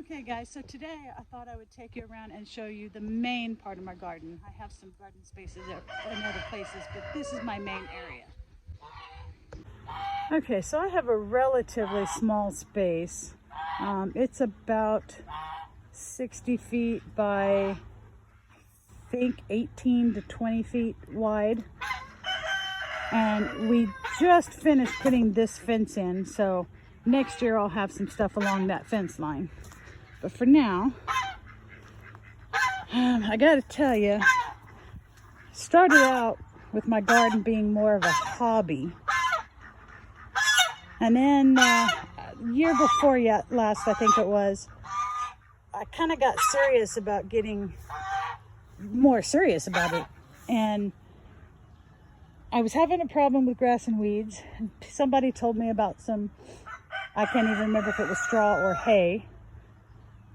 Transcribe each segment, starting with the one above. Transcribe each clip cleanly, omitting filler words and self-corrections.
Okay guys, so today I thought I would take you around and show you the main part of my garden. I have some garden spaces in other places, but this is my main area. Okay, so I have a relatively small space. It's about 60 feet by, I think, 18 to 20 feet wide. And we just finished putting this fence in, so next year I'll have some stuff along that fence line. But for now, I gotta tell you, started out with my garden being more of a hobby. And then year before last, I think it was, I kind of got serious about getting more serious about it. And I was having a problem with grass and weeds. Somebody told me about some, I can't even remember if it was straw or hay.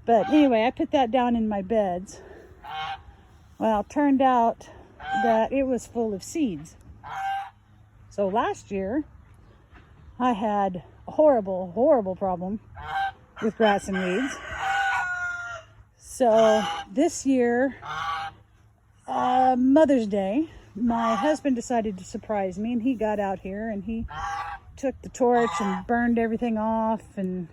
But anyway, I put that down in my beds. Well, it turned out that it was full of seeds. So last year, I had a horrible, horrible problem with grass and weeds. So this year, Mother's Day, my husband decided to surprise me, and he got out here and he took the torch and burned everything off. And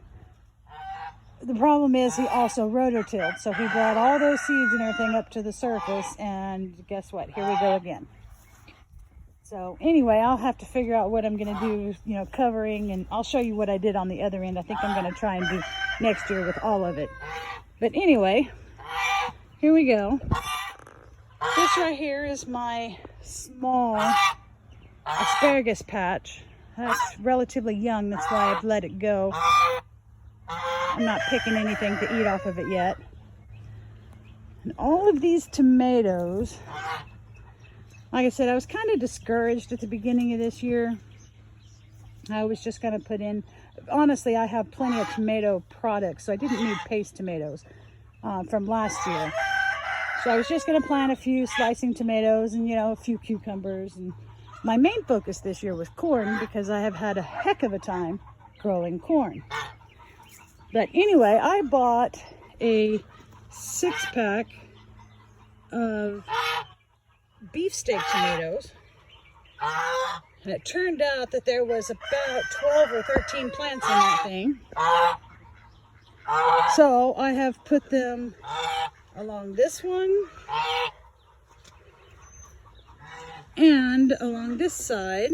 the problem is he also rototilled, so he brought all those seeds and everything up to the surface, and guess what? Here we go again. So anyway, I'll have to figure out what I'm going to do, you know, covering, and I'll show you what I did on the other end. I think I'm going to try and do next year with all of it. But anyway, here we go. This right here is my small asparagus patch. That's relatively young, that's why I've let it go. I'm not picking anything to eat off of it yet. And all of these tomatoes, like I said, I was kind of discouraged at the beginning of this year. I was just going to put in, honestly, I have plenty of tomato products, so I didn't need paste tomatoes from last year. So I was just going to plant a few slicing tomatoes and, you know, a few cucumbers. And my main focus this year was corn, because I have had a heck of a time growing corn. But anyway, I bought a 6-pack of beefsteak tomatoes, and it turned out that there was about 12 or 13 plants in that thing. So I have put them along this one and along this side.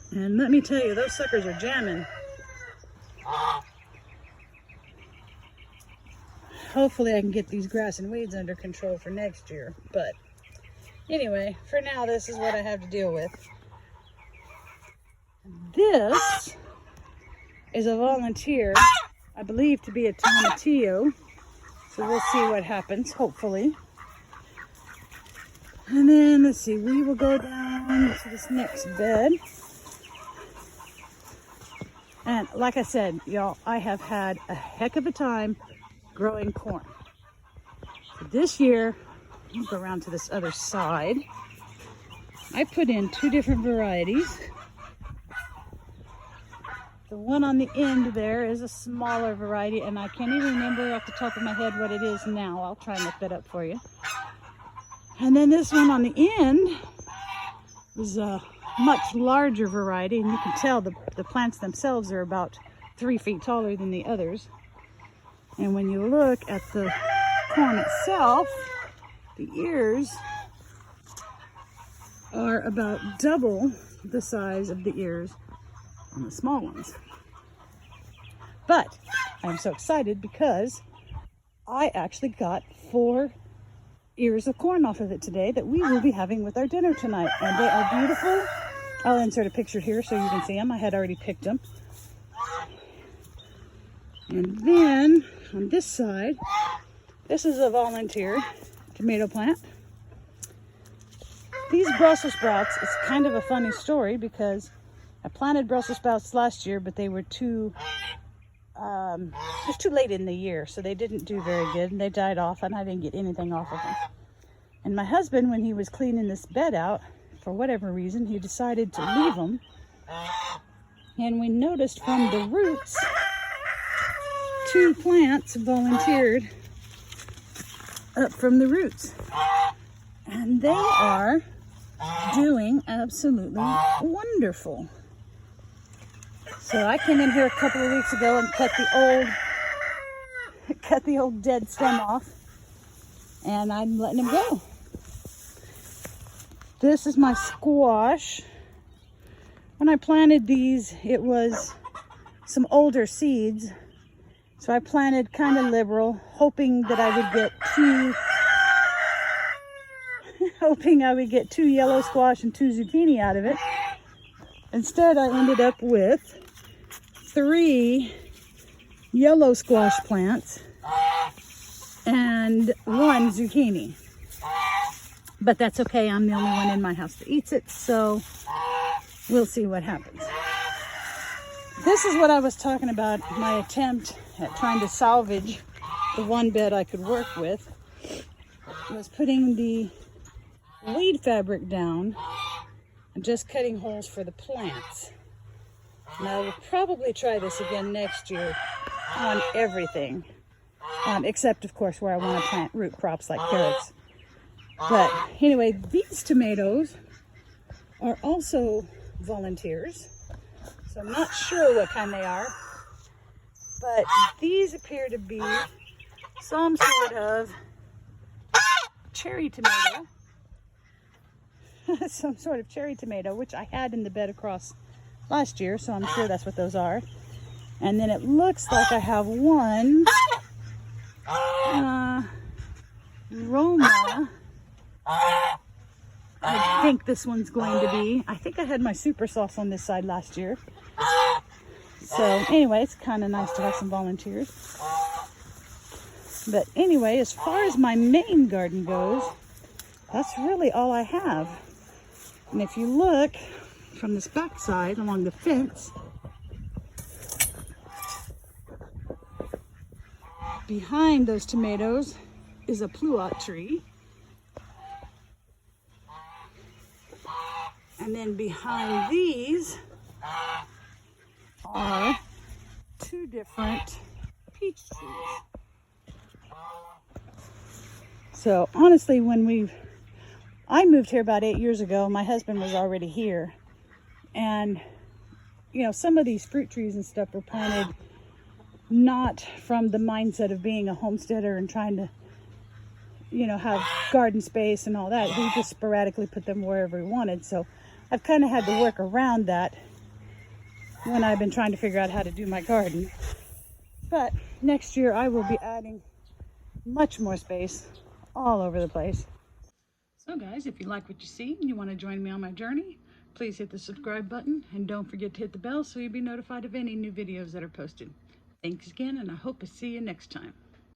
And let me tell you, those suckers are jamming. Hopefully I can get these grass and weeds under control for next year. But anyway, for now, this is what I have to deal with. This is a volunteer, I believe to be a tomatillo. So we'll see what happens, hopefully. And then, let's see, we will go down to this next bed. And like I said, y'all, I have had a heck of a time growing corn. So this year, I'll go around to this other side. I put in 2 different varieties. The one on the end there is a smaller variety, and I can't even remember off the top of my head what it is now. I'll try and look that up for you. And then this one on the end is a much larger variety, and you can tell the plants themselves are about 3 feet taller than the others. And when you look at the corn itself, the ears are about double the size of the ears on the small ones. But I'm so excited because I actually got 4 ears of corn off of it today that we will be having with our dinner tonight, and they are beautiful. I'll insert a picture here so you can see them. I had already picked them. And then on this side, this is a volunteer tomato plant. These Brussels sprouts, it's kind of a funny story because I planted Brussels sprouts last year, but they were it was too late in the year, so they didn't do very good, and they died off, and I didn't get anything off of them. And my husband, when he was cleaning this bed out, for whatever reason, he decided to leave them. And we noticed from the roots 2 plants volunteered up from the roots. And they are doing absolutely wonderful. So I came in here a couple of weeks ago and cut the old dead stem off, and I'm letting him go. This is my squash. When I planted these, it was some older seeds. So I planted kind of liberal, hoping that I would get 2 yellow squash and 2 zucchini out of it. Instead, I ended up with 3 yellow squash plants and 1 zucchini. But that's okay, I'm the only one in my house that eats it, so we'll see what happens. This is what I was talking about, my attempt at trying to salvage the one bed I could work with, was putting the lead fabric down and just cutting holes for the plants. Now, we'll probably try this again next year on everything, except of course where I want to plant root crops like carrots. But anyway, these tomatoes are also volunteers, so I'm not sure what kind they are, but these appear to be some sort of cherry tomato. Some sort of cherry tomato, which I had in the bed across last year, so I'm sure that's what those are. And then it looks like I have one Roma. I think this one's going to be. I think I had my super sauce on this side last year. So anyway, it's kind of nice to have some volunteers. But anyway, as far as my main garden goes, that's really all I have. And if you look from this back side along the fence, behind those tomatoes is a pluot tree. And then behind these are 2 different peach trees. So honestly, when I moved here about 8 years ago, my husband was already here. And, you know, some of these fruit trees and stuff were planted not from the mindset of being a homesteader and trying to, you know, have garden space and all that. He just sporadically put them wherever he wanted. So I've kind of had to work around that when I've been trying to figure out how to do my garden. But next year I will be adding much more space all over the place. So guys, if you like what you see and you want to join me on my journey, please hit the subscribe button and don't forget to hit the bell so you'll be notified of any new videos that are posted. Thanks again, and I hope to see you next time.